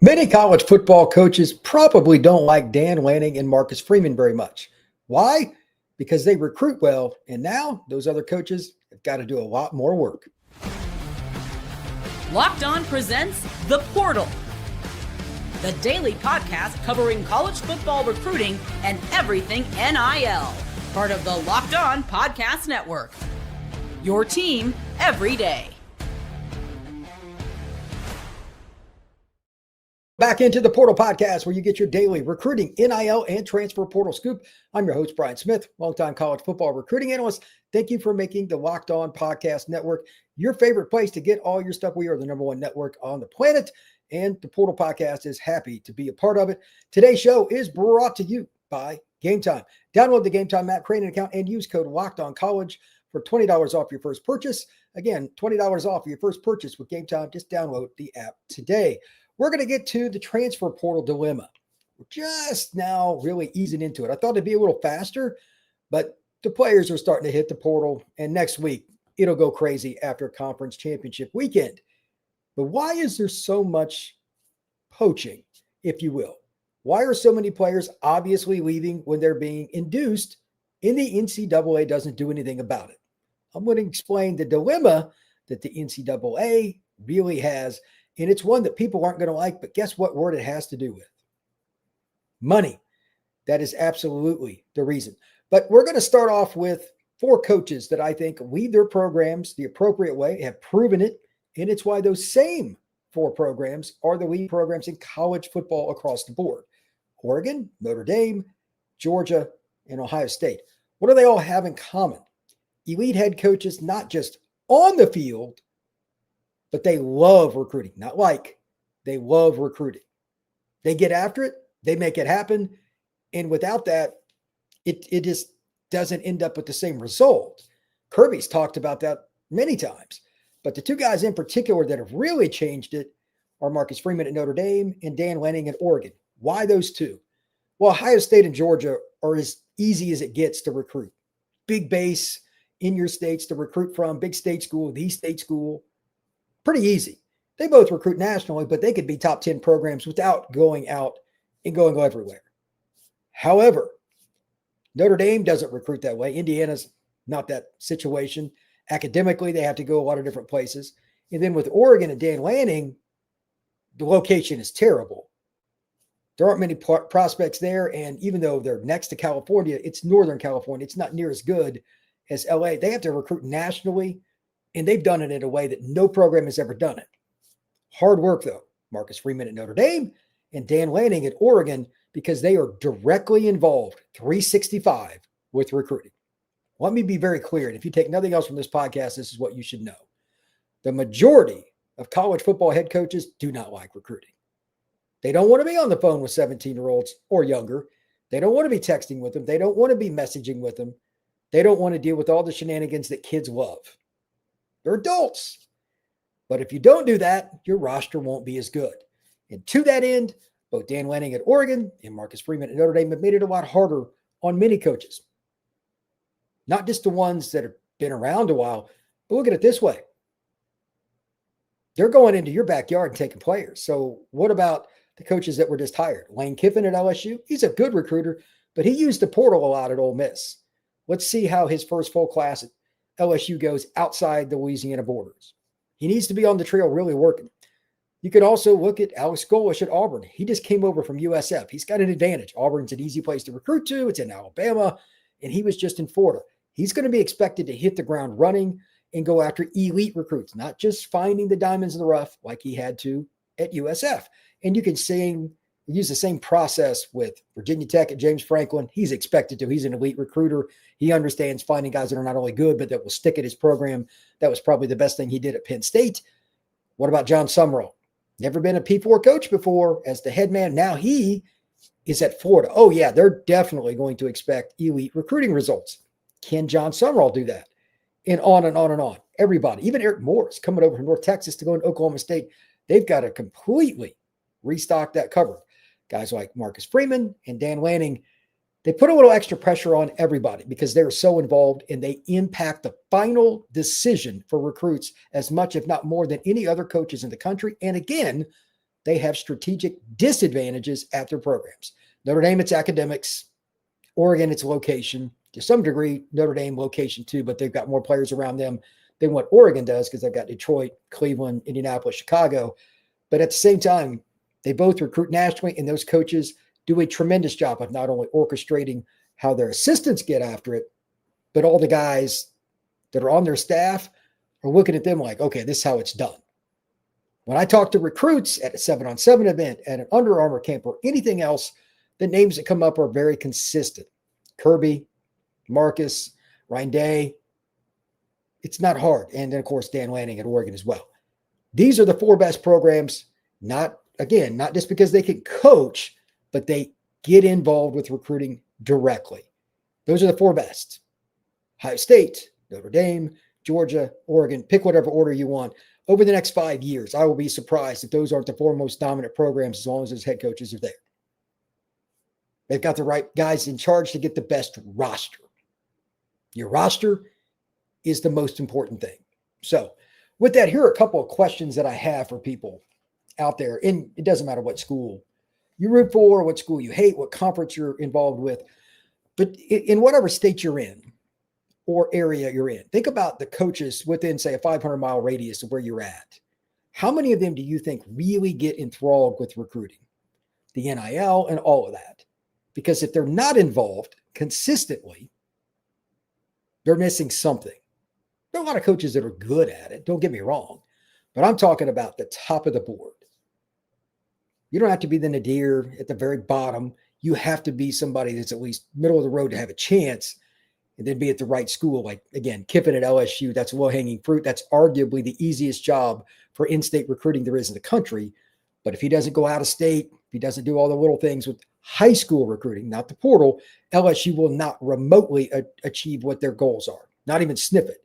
Many college football coaches probably don't like Dan Lanning and Marcus Freeman very much. Why? Because they recruit well, and now those other coaches have got to do a lot more work. Locked On presents The Portal, the daily podcast covering college football recruiting and everything NIL. Part of the Locked On Podcast Network. Your team every day. Back into the Portal Podcast, where you get your daily recruiting, NIL, and transfer portal scoop. I'm your host, Brian Smith, longtime college football recruiting analyst. Thank you for making the Locked On Podcast Network your favorite place to get all your stuff. We are the number one network on the planet, and the Portal Podcast is happy to be a part of it. Today's show is brought to you by Game Time. Download the Game Time app, create an account, and use code LOCKEDONCollege for $20 off your first purchase. Again, $20 off your first purchase with Game Time. Just download the app today. We're going to get to the transfer portal dilemma. We're just now really easing into it. I thought it'd be a little faster, but the players are starting to hit the portal, and next week it'll go crazy after conference championship weekend. But why is there so much poaching, if you will? Why are so many players obviously leaving when they're being induced and the NCAA doesn't do anything about it? I'm going to explain the dilemma that the NCAA really has. And it's one that people aren't going to like, but guess what word it has to do with? Money. That is absolutely the reason. But we're going to start off with four coaches that I think lead their programs the appropriate way, have proven it, and it's why those same four programs are the lead programs in college football across the board. Oregon, Notre Dame, Georgia, and Ohio State. What do they all have in common? Elite head coaches, not just on the field, but they love recruiting. Not like, they love recruiting. They get after it. They make it happen. And without that, it just doesn't end up with the same result. Kirby's talked about that many times. But the two guys in particular that have really changed it are Marcus Freeman at Notre Dame and Dan Lanning at Oregon. Why those two? Well, Ohio State and Georgia are as easy as it gets to recruit. Big base in your states to recruit from, big state school, the state school. Pretty easy. They both recruit nationally, but they could be top 10 programs without going out and going everywhere. However, Notre Dame doesn't recruit that way. Indiana's not that situation. Academically, they have to go a lot of different places. And then with Oregon and Dan Lanning, the location is terrible. There aren't many prospects there. And even though they're next to California, it's Northern California. It's not near as good as LA. They have to recruit nationally. And they've done it in a way that no program has ever done it. Hard work, though. Marcus Freeman at Notre Dame and Dan Lanning at Oregon, because they are directly involved 365 with recruiting. Let me be very clear. And if you take nothing else from this podcast, this is what you should know. The majority of college football head coaches do not like recruiting. They don't want to be on the phone with 17-year-olds or younger. They don't want to be texting with them. They don't want to be messaging with them. They don't want to deal with all the shenanigans that kids love. They're adults. But if you don't do that, your roster won't be as good. And to that end, both Dan Lanning at Oregon and Marcus Freeman at Notre Dame have made it a lot harder on many coaches. Not just the ones that have been around a while, but look at it this way. They're going into your backyard and taking players. So what about the coaches that were just hired? Lane Kiffin at LSU, he's a good recruiter, but he used the portal a lot at Ole Miss. Let's see how his first full class at LSU goes outside the Louisiana borders. He needs to be on the trail really working. You could also look at Alex Golesh at Auburn. He just came over from USF. He's got an advantage. Auburn's an easy place to recruit to. It's in Alabama, and he was just in Florida. He's going to be expected to hit the ground running and go after elite recruits, not just finding the diamonds in the rough like he had to at USF. And you can use the same process with Virginia Tech at James Franklin. He's expected to. He's an elite recruiter. He understands finding guys that are not only good, but that will stick at his program. That was probably the best thing he did at Penn State. What about John Summerall? Never been a P4 coach before as the head man. Now he is at Florida. Oh, yeah, they're definitely going to expect elite recruiting results. Can John Summerall do that? And on and on and on. Everybody, even Eric Morris coming over from North Texas to go into Oklahoma State, they've got to completely restock that cupboard. Guys like Marcus Freeman and Dan Lanning, they put a little extra pressure on everybody because they're so involved and they impact the final decision for recruits as much, if not more, than any other coaches in the country. And again, they have strategic disadvantages at their programs. Notre Dame, it's academics. Oregon, it's location. To some degree, Notre Dame location too, but they've got more players around them than what Oregon does because they've got Detroit, Cleveland, Indianapolis, Chicago. But at the same time, they both recruit nationally, and those coaches do a tremendous job of not only orchestrating how their assistants get after it, but all the guys that are on their staff are looking at them like, okay, this is how it's done. When I talk to recruits at a 7-on-7 event, at an Under Armour camp, or anything else, the names that come up are very consistent. Kirby, Marcus, Ryan Day. It's not hard. And then, of course, Dan Lanning at Oregon as well. These are the 4 best programs, not just because they can coach, but they get involved with recruiting directly. Those are the 4 best. Ohio State, Notre Dame, Georgia, Oregon, pick whatever order you want. Over the next 5 years, I will be surprised if those aren't the 4 most dominant programs as long as those head coaches are there. They've got the right guys in charge to get the best roster. Your roster is the most important thing. So with that, here are a couple of questions that I have for people out there. And it doesn't matter what school you root for, what school you hate, what conference you're involved with, but in whatever state you're in or area you're in, think about the coaches within, say, a 500-mile radius of where you're at. How many of them do you think really get enthralled with recruiting, the NIL and all of that? Because if they're not involved consistently, they're missing something. There are a lot of coaches that are good at it, don't get me wrong, but I'm talking about the top of the board. You don't have to be the nadir at the very bottom. You have to be somebody that's at least middle of the road to have a chance and then be at the right school. Like, again, Kiffin at LSU, that's low-hanging fruit. That's arguably the easiest job for in-state recruiting there is in the country. But if he doesn't go out of state, if he doesn't do all the little things with high school recruiting, not the portal, LSU will not remotely achieve what their goals are, not even sniff it.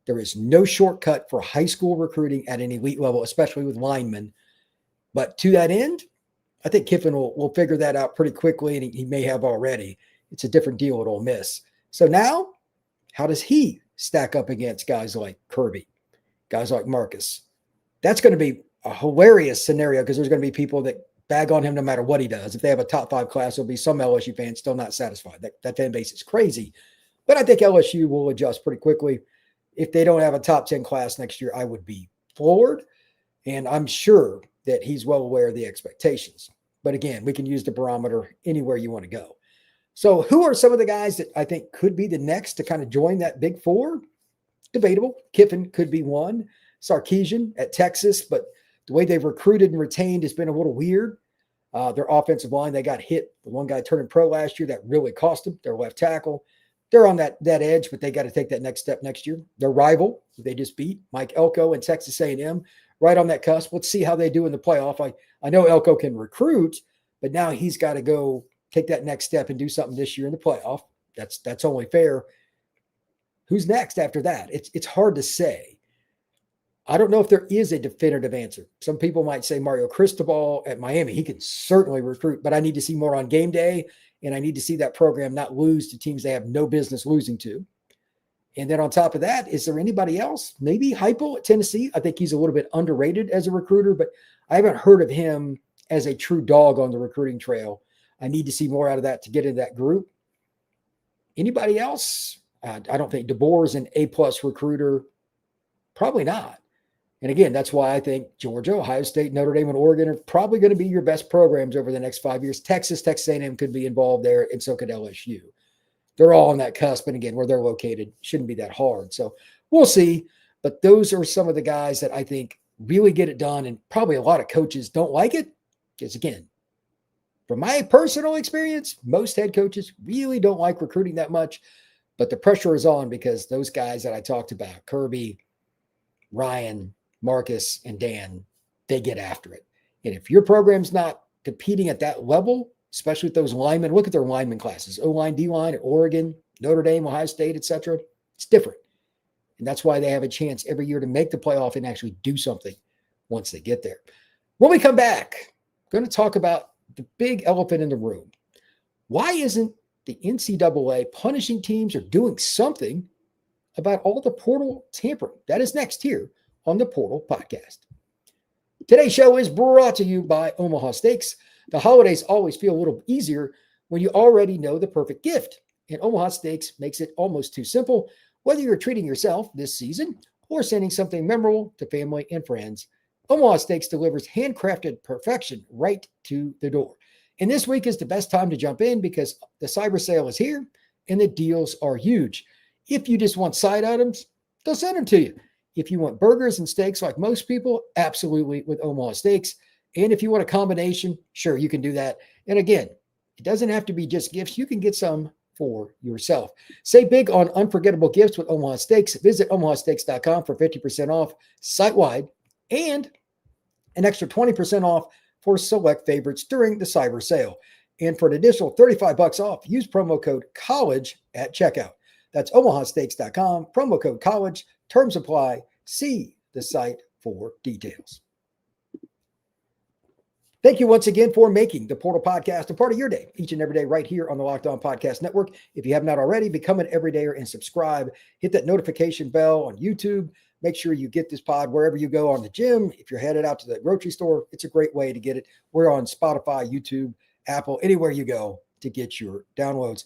There is no shortcut for high school recruiting at an elite level, especially with linemen. But to that end, I think Kiffin will figure that out pretty quickly, and he may have already. It's a different deal at Ole Miss. So now, how does he stack up against guys like Kirby, guys like Marcus? That's going to be a hilarious scenario because there's going to be people that bag on him no matter what he does. If they have a top 5 class, there'll be some LSU fans still not satisfied. That fan base is crazy. But I think LSU will adjust pretty quickly. If they don't have a top 10 class next year, I would be floored. And I'm sure that he's well aware of the expectations. But again, we can use the barometer anywhere you want to go. So who are some of the guys that I think could be the next to kind of join that big 4? Debatable. Kiffin could be one. Sarkisian at Texas, but the way they've recruited and retained has been a little weird. Their offensive line, they got hit. The one guy turning pro last year, that really cost them. Their left tackle. They're on that edge, but they got to take that next step next year. Their rival, they just beat, Mike Elko and Texas A&M, right on that cusp. Let's see how they do in the playoff. I know Elko can recruit, but now he's got to go take that next step and do something this year in the playoff. That's only fair. Who's next after that? It's hard to say. I don't know if there is a definitive answer. Some people might say Mario Cristobal at Miami. He can certainly recruit, but I need to see more on game day, and I need to see that program not lose to teams they have no business losing to. And then on top of that, is there anybody else? Maybe Heupel at Tennessee. I think he's a little bit underrated as a recruiter, but I haven't heard of him as a true dog on the recruiting trail. I need to see more out of that to get into that group. Anybody else? I don't think DeBoer is an A-plus recruiter. Probably not. And again, that's why I think Georgia, Ohio State, Notre Dame, and Oregon are probably going to be your best programs over the next 5 years. Texas A&M could be involved there, and so could LSU. They're all on that cusp, and again, where they're located shouldn't be that hard. So we'll see. But those are some of the guys that I think really get it done, and probably a lot of coaches don't like it because, again, from my personal experience, most head coaches really don't like recruiting that much. But the pressure is on because those guys that I talked about, Kirby, Ryan, Marcus, and Dan, they get after it. And if your program's not competing at that level, especially with those linemen, look at their lineman classes, O-line, D-line at Oregon, Notre Dame, Ohio State, etc. It's different. And that's why they have a chance every year to make the playoff and actually do something once they get there. When we come back, I'm going to talk about the big elephant in the room. Why isn't the NCAA punishing teams or doing something about all the portal tampering? That is next here on the Portal Podcast. Today's show is brought to you by Omaha Steaks. The holidays always feel a little easier when you already know the perfect gift. And Omaha Steaks makes it almost too simple. Whether you're treating yourself this season or sending something memorable to family and friends, Omaha Steaks delivers handcrafted perfection right to the door. And this week is the best time to jump in because the cyber sale is here and the deals are huge. If you just want side items, they'll send them to you. If you want burgers and steaks like most people, absolutely with Omaha Steaks. And if you want a combination, sure, you can do that. And again, it doesn't have to be just gifts. You can get some for yourself. Save big on unforgettable gifts with Omaha Steaks. Visit omahasteaks.com for 50% off site-wide and an extra 20% off for select favorites during the cyber sale. And for an additional $35 off, use promo code COLLEGE at checkout. That's omahasteaks.com, promo code COLLEGE. Terms apply. See the site for details. Thank you once again for making the Portal Podcast a part of your day, each and every day, right here on the Locked On Podcast Network. If you have not already, become an everydayer and subscribe. Hit that notification bell on YouTube. Make sure you get this pod wherever you go, on the gym. If you're headed out to the grocery store, it's a great way to get it. We're on Spotify, YouTube, Apple, anywhere you go to get your downloads.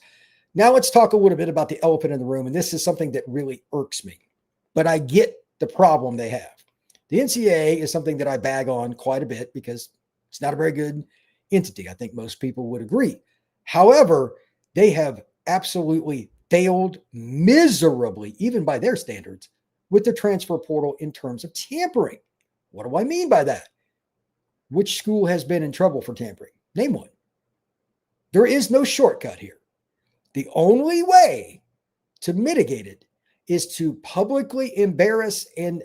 Now let's talk a little bit about the elephant in the room, and this is something that really irks me. But I get the problem they have. The NCAA is something that I bag on quite a bit because it's not a very good entity. I think most people would agree. However, they have absolutely failed miserably, even by their standards, with the transfer portal in terms of tampering. What do I mean by that? Which school has been in trouble for tampering? Name one. There is no shortcut here. The only way to mitigate it is to publicly embarrass and,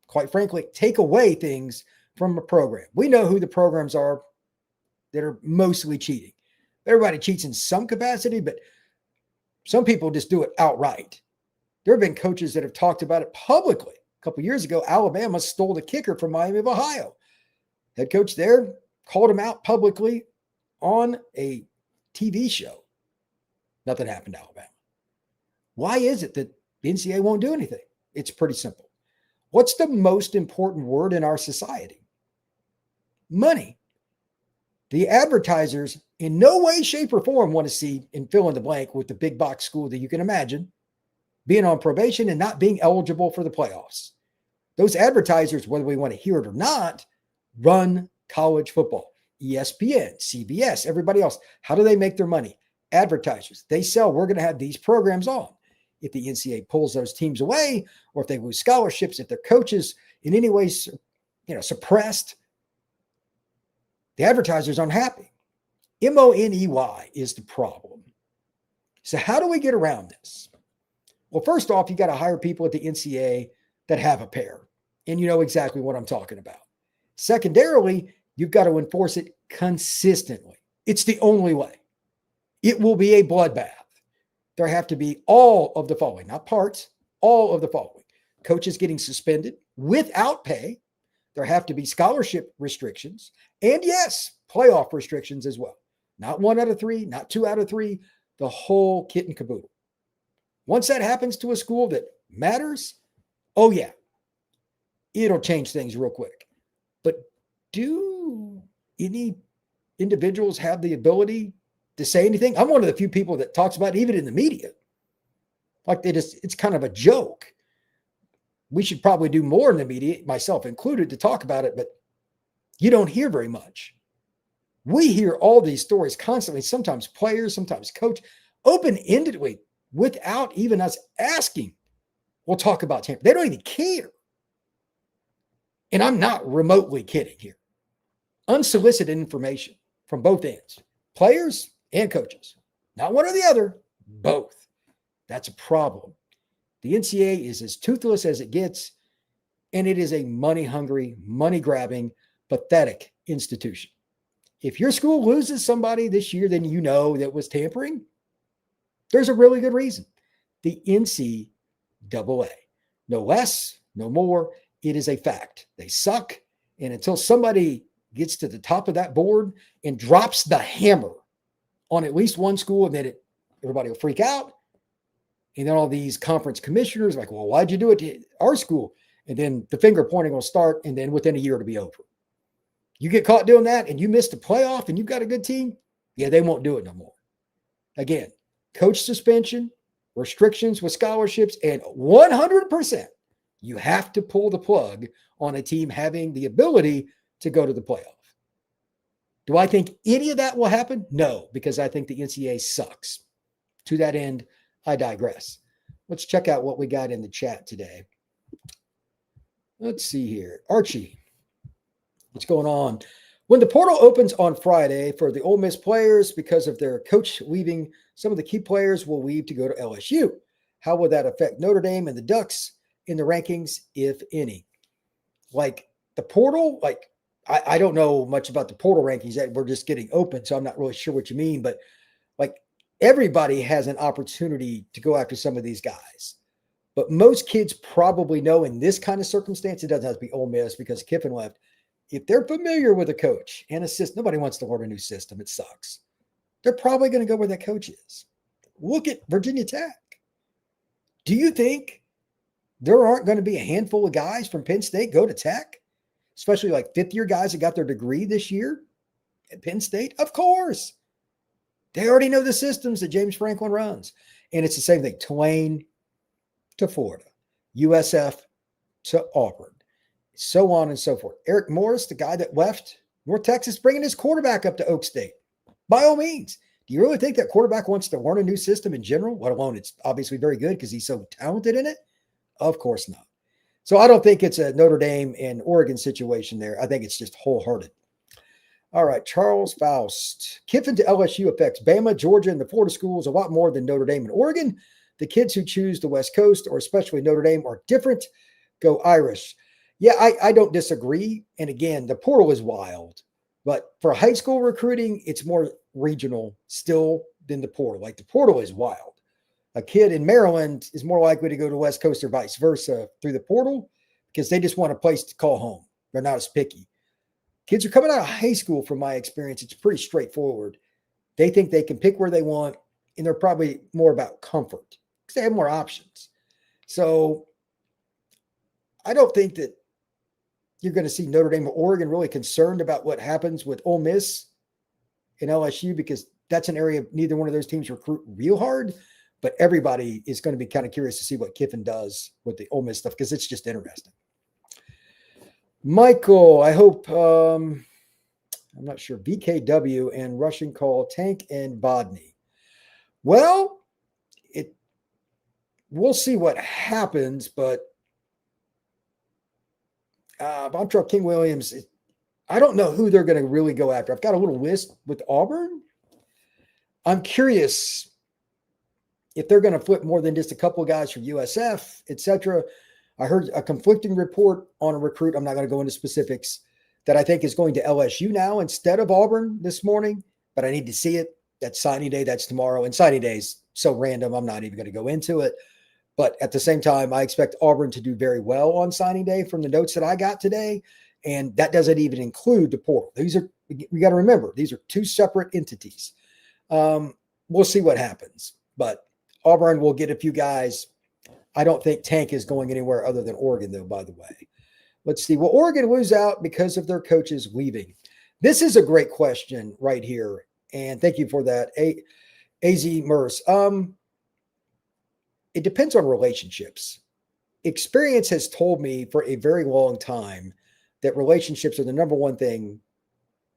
quite frankly, take away things from a program. We know who the programs are that are mostly cheating. Everybody cheats in some capacity, but some people just do it outright. There have been coaches that have talked about it publicly. A couple of years ago, Alabama stole the kicker from Miami of Ohio. Head coach there called him out publicly on a TV show. Nothing happened to Alabama. Why is it that the NCAA won't do anything? It's pretty simple. What's the most important word in our society? Money. The advertisers in no way, shape, or form want to see, and fill in the blank with the big box school that you can imagine, being on probation and not being eligible for the playoffs. Those advertisers, whether we want to hear it or not, run college football. ESPN, CBS, everybody else. How do they make their money? Advertisers. They sell, we're going to have these programs on. If the NCAA pulls those teams away, or if they lose scholarships, if their coaches in any way, suppressed, the advertisers aren't happy. MONEY is the problem. So how do we get around this? Well, first off, you got to hire people at the NCAA that have a pair, and you know exactly what I'm talking about. Secondarily, you've got to enforce it consistently. It's the only way. It will be a bloodbath. There have to be all of the following, not parts, all of the following. Coaches getting suspended without pay. There have to be scholarship restrictions. And yes, playoff restrictions as well. Not 1 out of 3, not 2 out of 3, the whole kit and caboodle. Once that happens to a school that matters, oh yeah, it'll change things real quick. But do any individuals have the ability to say anything? I'm one of the few people that talks about it, even in the media. Like it's kind of a joke. We should probably do more in the media, myself included, to talk about it, but you don't hear very much. We hear all these stories constantly, sometimes players, sometimes coach, open-endedly, without even us asking. We'll talk about tampering. They don't even care. And I'm not remotely kidding here. Unsolicited information from both ends, players and coaches. Not one or the other, both. That's a problem. The NCAA is as toothless as it gets, and it is a money-hungry, money-grabbing, pathetic institution. If your school loses somebody this year, then you know that was tampering. There's a really good reason. The NCAA. No less, no more. It is a fact. They suck. And until somebody gets to the top of that board and drops the hammer on at least one school, and then everybody will freak out. And then all these conference commissioners like, well, why'd you do it to our school? And then the finger pointing will start, and then within a year it'll be over. You get caught doing that and you miss the playoff and you've got a good team, yeah, they won't do it no more. Again, coach suspension, restrictions with scholarships, and 100%, you have to pull the plug on a team having the ability to go to the playoff. Do I think any of that will happen? No, because I think the NCAA sucks. To that end, I digress. Let's check out what we got in the chat today. Let's see here. Archie, what's going on? When the portal opens on Friday for the Ole Miss players because of their coach leaving, some of the key players will leave to go to LSU. How will that affect Notre Dame and the Ducks in the rankings, if any? Like the portal, like I don't know much about the portal rankings that we're just getting open, so I'm not really sure what you mean, but like everybody has an opportunity to go after some of these guys. But most kids probably know in this kind of circumstance, it doesn't have to be Ole Miss because Kiffin left. If they're familiar with a coach and a system, nobody wants to learn a new system. It sucks. They're probably going to go where that coach is. Look at Virginia Tech. Do you think there aren't going to be a handful of guys from Penn State go to Tech? Especially like fifth-year guys that got their degree this year at Penn State? Of course. They already know the systems that James Franklin runs. And it's the same thing. Tulane to Florida. USF to Auburn. So on and so forth. Eric Morris, the guy that left North Texas, bringing his quarterback up to Oak State. By all means. Do you really think that quarterback wants to learn a new system in general, let alone it's obviously very good because he's so talented in it? Of course not. So I don't think it's a Notre Dame and Oregon situation there. I think it's just wholehearted. All right, Charles Faust. Kiffin to LSU affects Bama, Georgia, and the Florida schools a lot more than Notre Dame and Oregon. The kids who choose the West Coast, or especially Notre Dame, are different. Go Irish. Yeah, I don't disagree. And again, the portal is wild. But for high school recruiting, it's more regional still than the portal. Like the portal is wild. A kid in Maryland is more likely to go to West Coast or vice versa through the portal because they just want a place to call home. They're not as picky. Kids are coming out of high school, from my experience. It's pretty straightforward. They think they can pick where they want, and they're probably more about comfort because they have more options. So I don't think that you're going to see Notre Dame or Oregon really concerned about what happens with Ole Miss and LSU because that's an area neither one of those teams recruit real hard. But everybody is going to be kind of curious to see what Kiffin does with the Ole Miss stuff because it's just interesting. Michael, I hope, I'm not sure, BKW and Russian call Tank and Bodney. Well, we'll see what happens, but Bontrell King Williams, I don't know who they're going to really go after. I've got a little list with Auburn. I'm curious if they're going to flip more than just a couple of guys from USF, et cetera. I heard a conflicting report on a recruit. I'm not going to go into specifics that I think is going to LSU now instead of Auburn this morning, but I need to see it. That's signing day. That's tomorrow. And signing day is so random. I'm not even going to go into it. But at the same time, I expect Auburn to do very well on signing day from the notes that I got today. And that doesn't even include the portal. We got to remember, these are two separate entities. We'll see what happens. But Auburn will get a few guys. I don't think Tank is going anywhere other than Oregon, though, by the way. Let's see. Will Oregon lose out because of their coaches leaving? This is a great question right here. And thank you for that, AZ Merce. It depends on relationships. Experience has told me for a very long time that relationships are the number one thing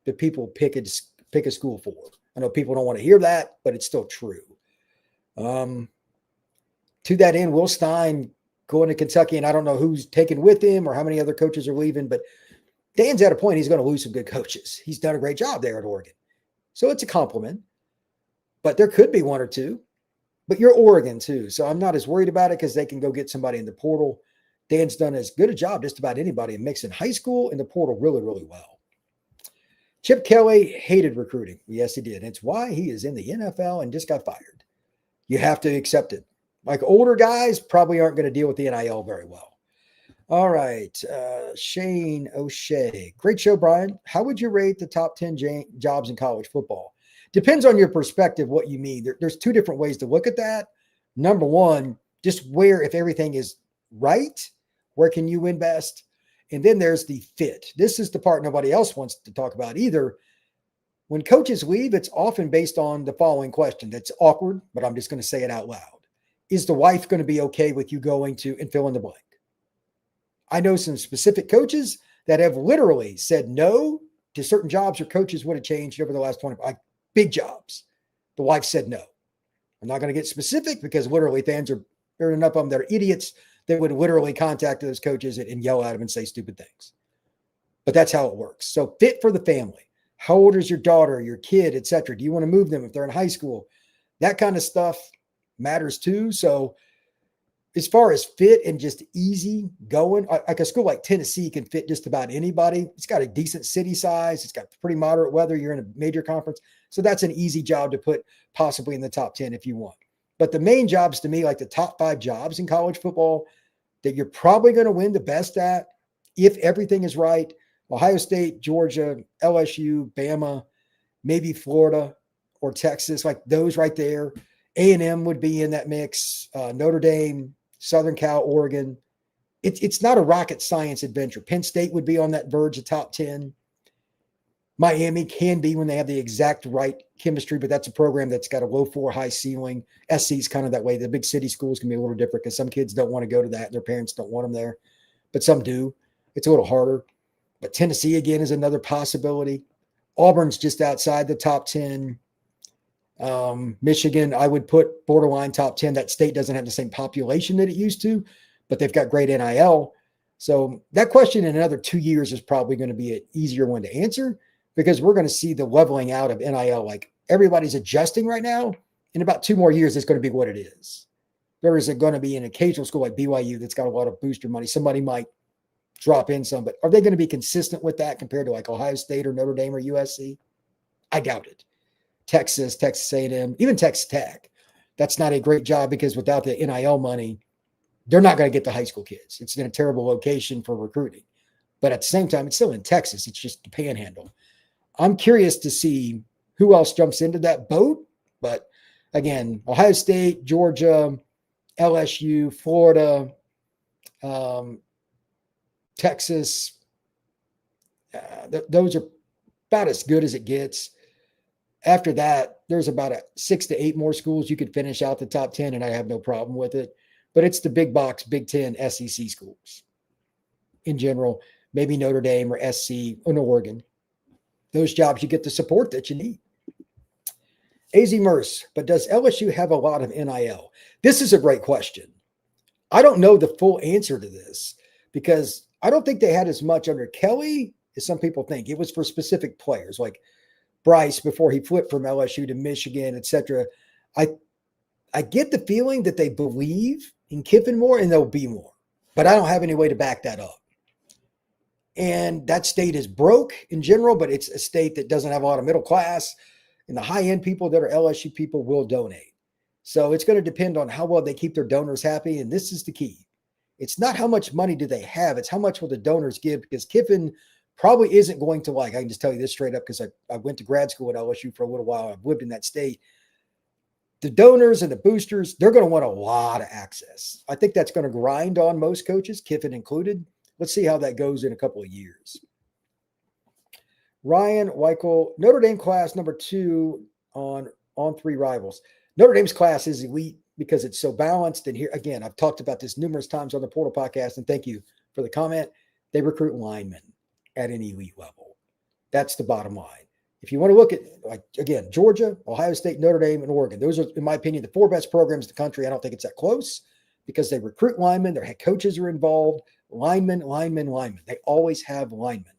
that people pick a school for. I know people don't want to hear that, but it's still true. To that end, Will Stein going to Kentucky, and I don't know who's taken with him or how many other coaches are leaving, but Dan's at a point he's going to lose some good coaches. He's done a great job there at Oregon. So it's a compliment, but there could be one or two. But you're Oregon too, so I'm not as worried about it because they can go get somebody in the portal. Dan's done as good a job just about anybody in mixing high school and the portal really, really well. Chip Kelly hated recruiting. Yes, he did. It's why he is in the NFL and just got fired. You have to accept it. Like older guys probably aren't going to deal with the NIL very well. All right. Shane O'Shea. Great show, Brian. How would you rate the top 10 jobs in college football? Depends on your perspective, what you mean. There's two different ways to look at that. Number one, just where, if everything is right, where can you invest? And then there's the fit. This is the part nobody else wants to talk about either. When coaches leave, it's often based on the following question. That's awkward, but I'm just going to say it out loud. Is the wife going to be okay with you going to and fill in the blank? I know some specific coaches that have literally said no to certain jobs or coaches would have changed over the last 20, like big jobs. The wife said no. I'm not going to get specific because literally fans are, there are enough of them that are idiots that would literally contact those coaches and yell at them and say stupid things. But that's how it works. So fit for the family. How old is your daughter, your kid, et cetera? Do you want to move them if they're in high school? That kind of stuff matters too. So as far as fit and just easy going, like a school like Tennessee can fit just about anybody. It's got a decent city size. It's got pretty moderate weather. You're in a major conference. So that's an easy job to put possibly in the top 10 if you want. But the main jobs to me, like the top 5 jobs in college football that you're probably going to win the best at, if everything is right, Ohio State, Georgia, LSU, Bama, maybe Florida or Texas, like those right there. A&M would be in that mix. Notre Dame, Southern Cal, Oregon. It's not a rocket science adventure. Penn State would be on that verge of top 10. Miami can be when they have the exact right chemistry, but that's a program that's got a low floor, high ceiling. SC is kind of that way. The big city schools can be a little different because some kids don't want to go to that. Their parents don't want them there, but some do. It's a little harder. But Tennessee, again, is another possibility. Auburn's just outside the top 10. Michigan, I would put borderline top 10. That state doesn't have the same population that it used to, but they've got great NIL. So that question in another 2 years is probably going to be an easier one to answer because we're going to see the leveling out of NIL. Like everybody's adjusting right now. In about 2 more years, it's going to be what it is. There is going to be an occasional school like BYU that's got a lot of booster money. Somebody might drop in some, but are they going to be consistent with that compared to like Ohio State or Notre Dame or USC? I doubt it. Texas, Texas A&M, even Texas Tech. That's not a great job because without the NIL money, they're not going to get the high school kids. It's in a terrible location for recruiting. But at the same time, it's still in Texas. It's just the panhandle. I'm curious to see who else jumps into that boat. But again, Ohio State, Georgia, LSU, Florida, Texas, those are about as good as it gets. After that, there's about 6 to 8 more schools you could finish out the top 10, and I have no problem with it. But it's the big box, Big Ten, SEC schools in general, maybe Notre Dame or SC or Oregon. Those jobs, you get the support that you need. AZ Merce, but does LSU have a lot of NIL? This is a great question. I don't know the full answer to this because I don't think they had as much under Kelly as some people think. It was for specific players like Bryce before he flipped from LSU to Michigan, et cetera. I get the feeling that they believe in Kiffin more and there'll be more, but I don't have any way to back that up. And that state is broke in general, but it's a state that doesn't have a lot of middle class, and the high-end people that are LSU people will donate. So it's going to depend on how well they keep their donors happy, and this is the key. It's not how much money do they have, it's how much will the donors give, because Kiffin probably isn't going to I can just tell you this straight up because I went to grad school at LSU for a little while. I've lived in that state. The donors and the boosters, they're going to want a lot of access. I think that's going to grind on most coaches, Kiffin included. Let's see how that goes in a couple of years. Ryan Weichel, Notre Dame class number 2 on 3 rivals. Notre Dame's class is elite because it's so balanced. And here, again, I've talked about this numerous times on the Portal podcast, and thank you for the comment. They recruit linemen at an elite level. That's the bottom line. If you want to look at, like, again, Georgia, Ohio State, Notre Dame, and Oregon, those are, in my opinion, the 4 best programs in the country. I don't think it's that close because they recruit linemen. Their head coaches are involved. Linemen. They always have linemen.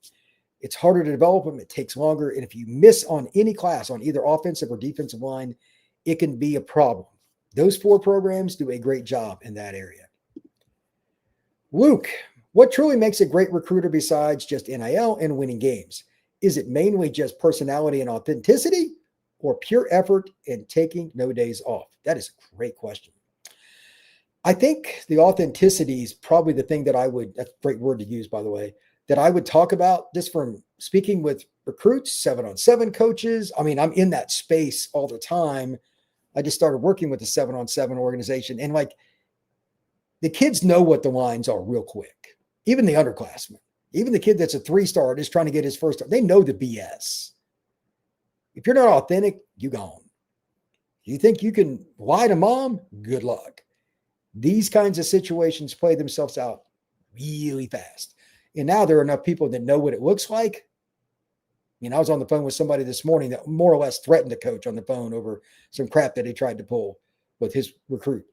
It's harder to develop them. It takes longer. And if you miss on any class on either offensive or defensive line, it can be a problem. Those 4 programs do a great job in that area. Luke, what truly makes a great recruiter besides just NIL and winning games? Is it mainly just personality and authenticity or pure effort and taking no days off? That is a great question. I think the authenticity is probably the thing that that's a great word to use, by the way, that I would talk about just from speaking with recruits, 7-on-7 coaches. I mean, I'm in that space all the time. I just started working with the 7-on-7 organization, and like the kids know what the lines are real quick, even the underclassmen. Even the kid that's a 3-star just trying to get his first, they know the BS. If you're not authentic, you gone. You think you can lie to mom? Good luck. These kinds of situations play themselves out really fast. And now there are enough people that know what it looks like. I was on the phone with somebody this morning that more or less threatened the coach on the phone over some crap that he tried to pull with his recruit.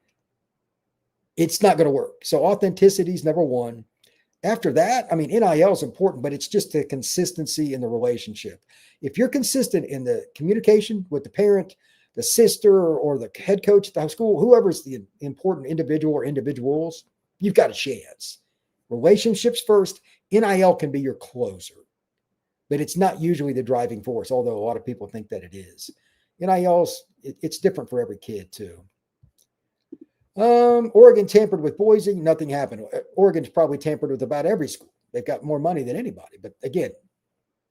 It's not going to work. So authenticity is number one. After that, NIL is important, but it's just the consistency in the relationship. If you're consistent in the communication with the parent, the sister, or the head coach at the school, whoever's the important individual or individuals, you've got a chance. Relationships first. NIL can be your closer, but it's not usually the driving force, although a lot of people think that it is. NIL's, it's different for every kid too. Oregon tampered with Boise. Nothing happened. Oregon's probably tampered with about every school. They've got more money than anybody. But again,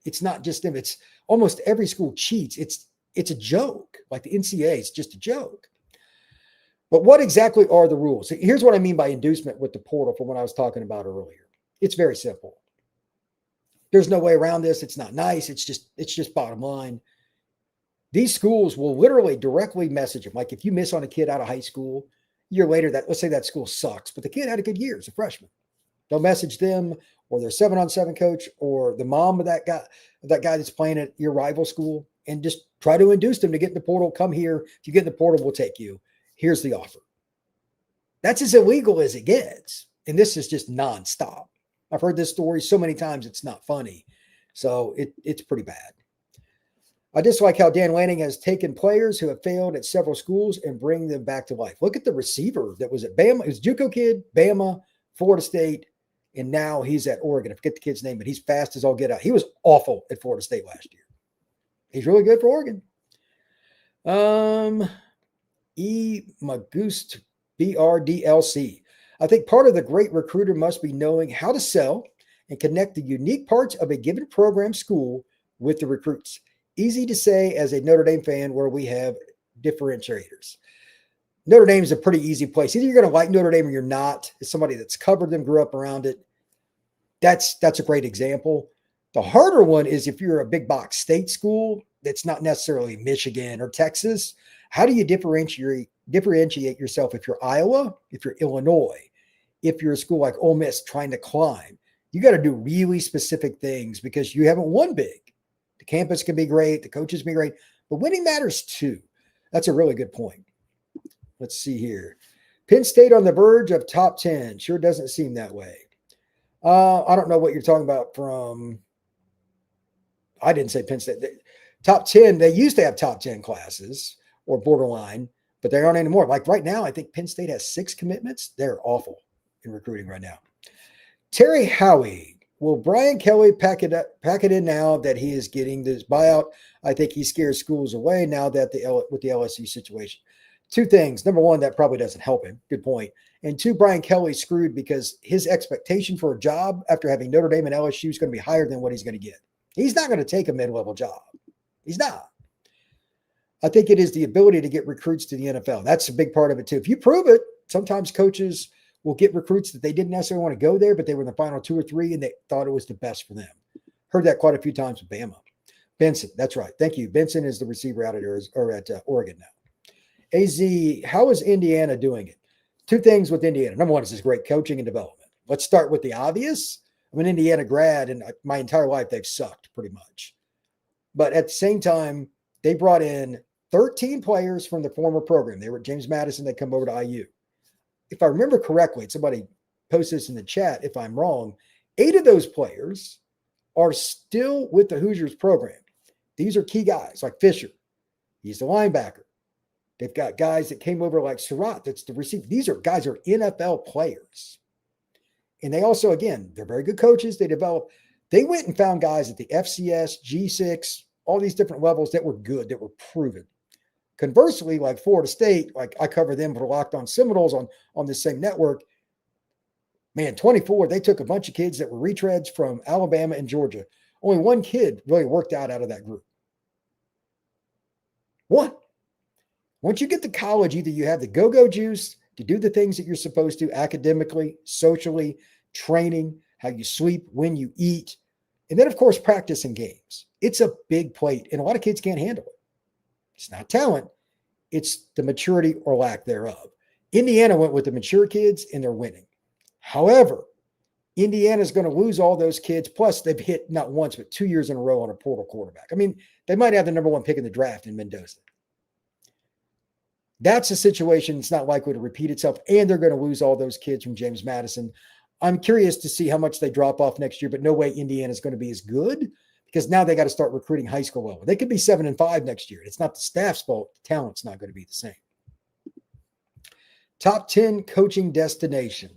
it's not just them. It's almost every school cheats. It's a joke. Like the NCAA, it's just a joke. But what exactly are the rules? Here's what I mean by inducement with the portal from what I was talking about earlier. It's very simple. There's no way around this. It's not nice. It's just bottom line. These schools will literally directly message them. Like if you miss on a kid out of high school, a year later, let's say that school sucks, but the kid had a good year as a freshman. They'll message them or their 7-on-7 coach or the mom of that guy that's playing at your rival school and just try to induce them to get in the portal. Come here. If you get in the portal, we'll take you. Here's the offer. That's as illegal as it gets. And this is just nonstop. I've heard this story so many times, it's not funny. So it's pretty bad. I just like how Dan Lanning has taken players who have failed at several schools and bring them back to life. Look at the receiver that was at Bama. It was a JUCO kid, Bama, Florida State, and now he's at Oregon. I forget the kid's name, but he's fast as all get out. He was awful at Florida State last year. He's really good for Oregon. Magust, BRDLC. I think part of the great recruiter must be knowing how to sell and connect the unique parts of a given program school with the recruits. Easy to say as a Notre Dame fan where we have differentiators. Notre Dame is a pretty easy place. Either you're going to like Notre Dame or you're not. As somebody that's covered them, grew up around it. That's a great example. The harder one is if you're a big box state school that's not necessarily Michigan or Texas. How do you differentiate yourself if you're Iowa, if you're Illinois, if you're a school like Ole Miss trying to climb? You got to do really specific things because you haven't won big. The campus can be great. The coaches can be great. But winning matters too. That's a really good point. Let's see here. Penn State on the verge of top 10. Sure doesn't seem that way. I don't know what you're talking about from – I didn't say Penn State. Top 10, they used to have top 10 classes or borderline, but they aren't anymore. Like right now, I think Penn State has 6 commitments. They're awful in recruiting right now. Terry Howie. Will Brian Kelly pack it in now that he is getting this buyout? I think he scares schools away now that with the LSU situation. 2 things. Number one, that probably doesn't help him. Good point. And 2, Brian Kelly's screwed because his expectation for a job after having Notre Dame and LSU is going to be higher than what he's going to get. He's not going to take a mid-level job. He's not. I think it is the ability to get recruits to the NFL. That's a big part of it too. If you prove it, sometimes coaches will get recruits that they didn't necessarily want to go there, but they were in the final 2 or 3 and they thought it was the best for them. Heard that quite a few times with Bama. Benson, that's right. Thank you. Benson is the receiver out at Oregon now. AZ, how is Indiana doing it? 2 things with Indiana. Number one is his great coaching and development. Let's start with the obvious. I'm an Indiana grad, and my entire life they've sucked pretty much. But at the same time, they brought in 13 players from the former program. They were at James Madison. They come over to IU. If I remember correctly, somebody posted this in the chat, if I'm wrong, 8 of those players are still with the Hoosiers program. These are key guys like Fisher. He's the linebacker. They've got guys that came over like Surratt. That's the receiver. These are guys who are NFL players. And they also, again, they're very good coaches. They went and found guys at the FCS, G6, all these different levels that were good, that were proven. Conversely, like Florida State, like I cover them for Locked On Seminoles on the same network. Man, 24, they took a bunch of kids that were retreads from Alabama and Georgia. Only 1 kid really worked out of that group. 1. Once you get to college, either you have the go-go juice to do the things that you're supposed to academically, socially, training, how you sleep, when you eat, and then, of course, practice and games. It's a big plate, and a lot of kids can't handle it. It's not talent. It's the maturity or lack thereof. Indiana went with the mature kids, and they're winning. However, Indiana's going to lose all those kids. Plus, they've hit not once, but 2 years in a row on a portal quarterback. I mean, they might have the number one pick in the draft in Mendoza. That's a situation that's not likely to repeat itself, and they're going to lose all those kids from James Madison. I'm curious to see how much they drop off next year, but no way Indiana's going to be as good because now they got to start recruiting high school level. They could be 7-5 next year. It's not the staff's fault. The talent's not going to be the same. Top 10 coaching destination.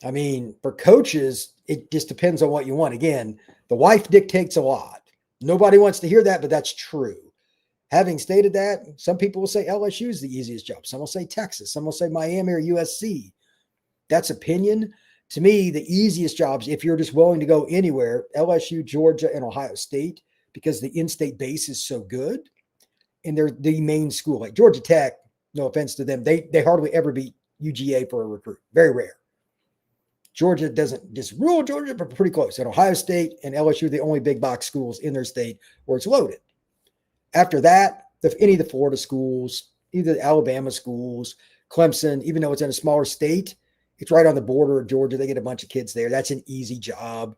I mean, for coaches, it just depends on what you want. Again, the wife dictates a lot. Nobody wants to hear that, but that's true. Having stated that, some people will say LSU is the easiest job. Some will say Texas. Some will say Miami or USC. That's opinion. To me, the easiest jobs, if you're just willing to go anywhere, LSU, Georgia, and Ohio State, because the in-state base is so good, and they're the main school. Like Georgia Tech, no offense to them, they hardly ever beat UGA for a recruit. Very rare. Georgia doesn't just rule Georgia, but pretty close. And Ohio State and LSU are the only big box schools in their state where it's loaded. After that, any of the Florida schools, either the Alabama schools, Clemson, even though it's in a smaller state, it's right on the border of Georgia. They get a bunch of kids there. That's an easy job.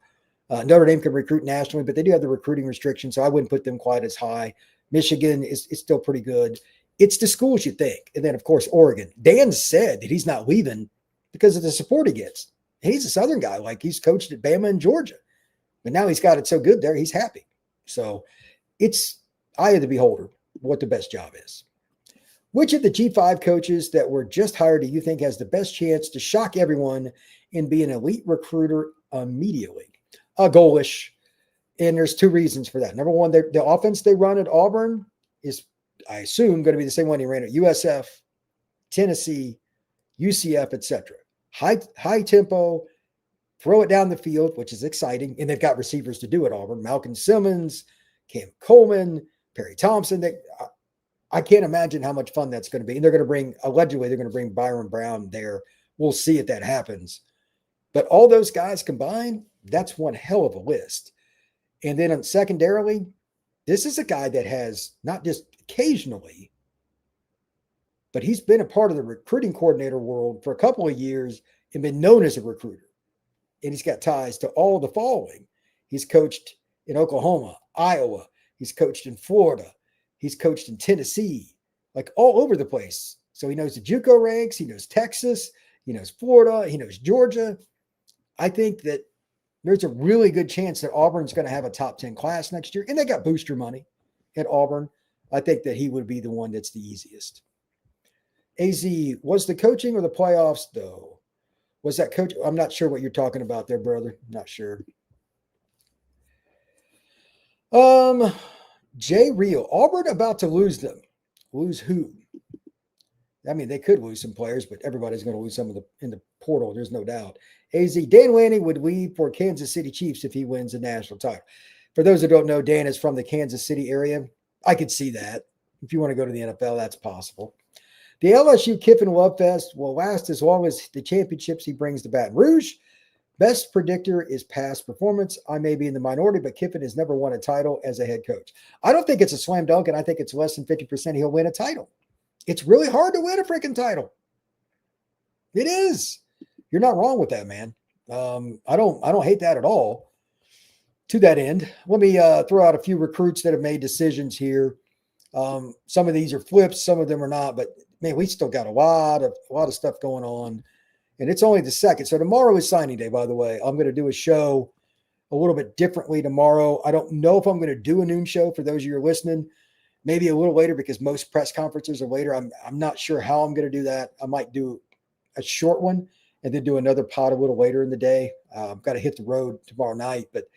Notre Dame can recruit nationally, but they do have the recruiting restrictions, so I wouldn't put them quite as high. Michigan is still pretty good. It's the schools you think. And then, of course, Oregon. Dan said that he's not leaving because of the support he gets. And he's a Southern guy. Like, he's coached at Bama and Georgia. But now he's got it so good there, he's happy. So it's eye of the beholder what the best job is. Which of the G5 coaches that were just hired do you think has the best chance to shock everyone and be an elite recruiter immediately? Goalish. And there's two reasons for that. Number one, the offense they run at Auburn is, I assume, going to be the same one he ran at USF, Tennessee, UCF, etc. High tempo, throw it down the field, which is exciting. And they've got receivers to do it, Auburn. Malcolm Simmons, Cam Coleman, Perry Thompson. I can't imagine how much fun that's going to be. And allegedly, they're going to bring Byron Brown there. We'll see if that happens. But all those guys combined, that's one hell of a list. And then secondarily, this is a guy that has not just occasionally, but he's been a part of the recruiting coordinator world for a couple of years and been known as a recruiter. And he's got ties to all the following. He's coached in Oklahoma, Iowa. He's coached in Florida. He's coached in Tennessee, like all over the place. So he knows the JUCO ranks. He knows Texas. He knows Florida. He knows Georgia. I think that there's a really good chance that Auburn's going to have a top 10 class next year. And they got booster money at Auburn. I think that he would be the one that's the easiest. AZ, was the coaching or the playoffs, though? Was that coach? I'm not sure what you're talking about there, brother. I'm not sure. Jay Real, Auburn about to lose them. Lose who? I mean, they could lose some players, but everybody's going to lose some in the portal. There's no doubt. AZ, Dan Lanning would leave for Kansas City Chiefs if he wins a national title. For those who don't know, Dan is from the Kansas City area. I could see that. If you want to go to the NFL, that's possible. The LSU Kiffin Love Fest will last as long as the championships he brings to Baton Rouge. Best predictor is past performance. I may be in the minority, but Kiffin has never won a title as a head coach. I don't think it's a slam dunk, and I think it's less than 50% he'll win a title. It's really hard to win a freaking title. It is. You're not wrong with that, man. I don't hate that at all. To that end, let me throw out a few recruits that have made decisions here. Some of these are flips, some of them are not, but man, we still got a lot of stuff going on. And it's only the second. So tomorrow is signing day, by the way. I'm going to do a show a little bit differently tomorrow. I don't know if I'm going to do a noon show for those of you who are listening. Maybe a little later because most press conferences are later. I'm not sure how I'm going to do that. I might do a short one and then do another pod a little later in the day. I've got to hit the road tomorrow night. But,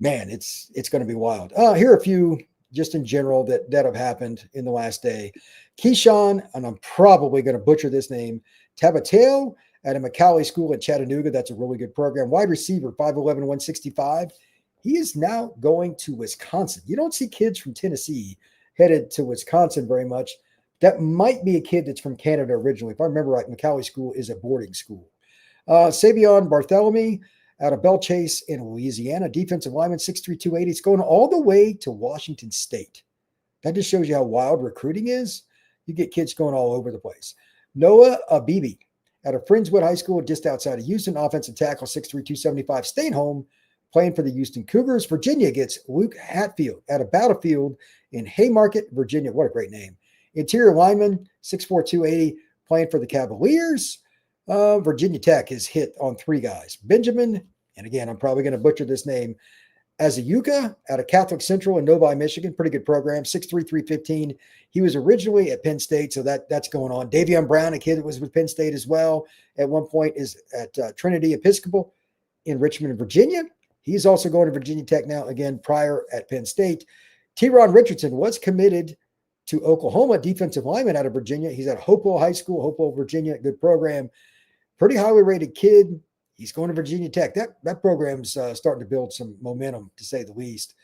man, it's going to be wild. Here are a few just in general that have happened in the last day. Keyshawn, and I'm probably going to butcher this name, Tabateo, at a McCallie school in Chattanooga. That's a really good program. Wide receiver, 5'11", 165. He is now going to Wisconsin. You don't see kids from Tennessee headed to Wisconsin very much. That might be a kid that's from Canada originally. If I remember right, McCallie school is a boarding school. Savion Bartholomew out of Belle Chase in Louisiana, defensive lineman, 6'3", 280. It's going all the way to Washington State. That just shows you how wild recruiting is. You get kids going all over the place. Noah Abibi out of Friendswood High School, just outside of Houston, offensive tackle, 6'3", 275, staying home, playing for the Houston Cougars. Virginia gets Luke Hatfield out of Battlefield in Haymarket, Virginia. What a great name. Interior lineman, 6'4", 280, playing for the Cavaliers. Virginia Tech is hit on 3 guys. Benjamin, and again, I'm probably going to butcher this name, Azayuka out of Catholic Central in Novi, Michigan. Pretty good program, 6'3", 315. He was originally at Penn State, so that's going on. Davion Brown, a kid that was with Penn State as well, at one point is at Trinity Episcopal in Richmond, Virginia. He's also going to Virginia Tech now, again, prior at Penn State. T-Ron Richardson was committed to Oklahoma, defensive lineman out of Virginia. He's at Hopewell High School, Hopewell, Virginia, good program. Pretty highly rated kid. He's going to Virginia Tech. That program's starting to build some momentum, to say the least.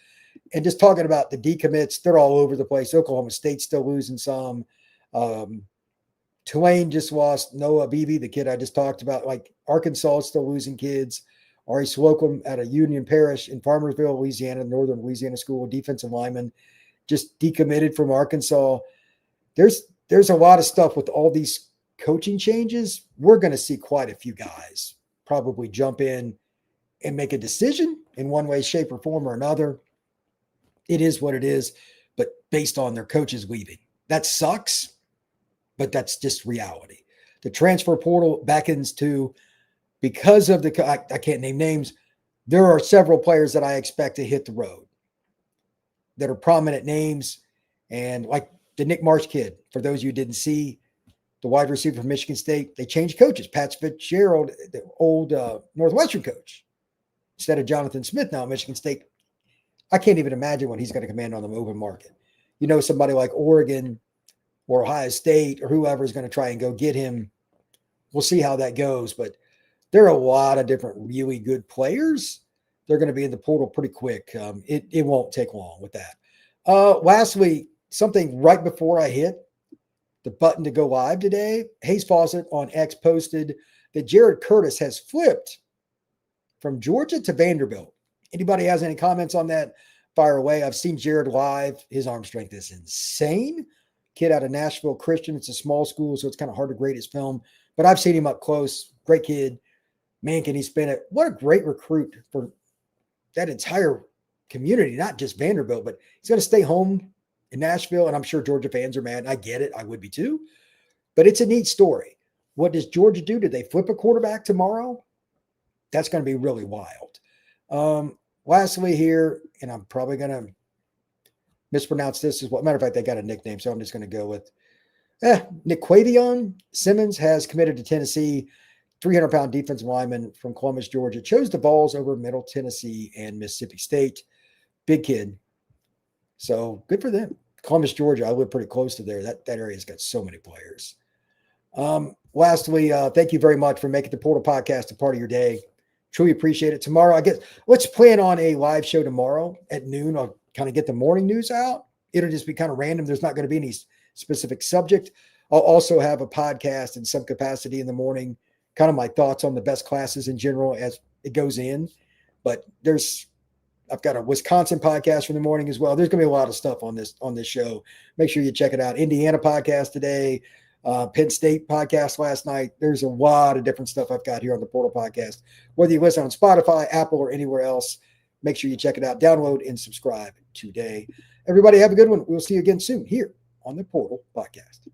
And just talking about the decommits, they're all over the place. Oklahoma State's still losing some. Tulane just lost Noah Beebe, the kid I just talked about. Like Arkansas is still losing kids. Ari Slocum out of Union Parish in Farmersville, Louisiana, Northern Louisiana School, defensive lineman, just decommitted from Arkansas. There's a lot of stuff with all these coaching changes. We're going to see quite a few guys probably jump in and make a decision in one way, shape, or form or another. It is what it is, but based on their coaches leaving. That sucks, but that's just reality. The transfer portal beckons to, because of I can't name names, there are several players that I expect to hit the road that are prominent names. And like the Nick Marsh kid, for those of you who didn't see, the wide receiver from Michigan State, they changed coaches. Pat Fitzgerald, the old Northwestern coach, instead of Jonathan Smith now at Michigan State. I can't even imagine what he's going to command on the open market. You know, somebody like Oregon or Ohio State or whoever is going to try and go get him. We'll see how that goes. But there are a lot of different really good players. They're going to be in the portal pretty quick. It won't take long with that. Lastly, something right before I hit the button to go live today, Hayes Fawcett on X posted that Jared Curtis has flipped from Georgia to Vanderbilt. Anybody has any comments on that? Fire away. I've seen Jared live. His arm strength is insane. Kid out of Nashville Christian. It's a small school, so it's kind of hard to grade his film. But I've seen him up close. Great kid. Man, can he spin it. What a great recruit for that entire community, not just Vanderbilt, but he's going to stay home in Nashville, and I'm sure Georgia fans are mad. And I get it. I would be too. But it's a neat story. What does Georgia do? Do they flip a quarterback tomorrow? That's going to be really wild. Lastly here, and I'm probably going to mispronounce this as well. Matter of fact, they got a nickname, so I'm just going to go with Niquavion Simmons has committed to Tennessee. 300-pound defensive lineman from Columbus, Georgia. Chose the Vols over Middle Tennessee and Mississippi State. Big kid. So good for them. Columbus, Georgia, I live pretty close to there. That area's got so many players. Lastly, thank you very much for making the Portal Podcast a part of your day. Truly appreciate it. Tomorrow, I guess, let's plan on a live show tomorrow at noon. I'll kind of get the morning news out. It'll just be kind of random. There's not going to be any specific subject. I'll also have a podcast in some capacity in the morning, kind of my thoughts on the best classes in general as it goes in. But I've got a Wisconsin podcast for the morning as well. There's going to be a lot of stuff on this show. Make sure you check it out. Indiana podcast today, Penn State podcast last night. There's a lot of different stuff I've got here on the Portal Podcast. Whether you listen on Spotify, Apple, or anywhere else, make sure you check it out. Download and subscribe today. Everybody have a good one. We'll see you again soon here on the Portal Podcast.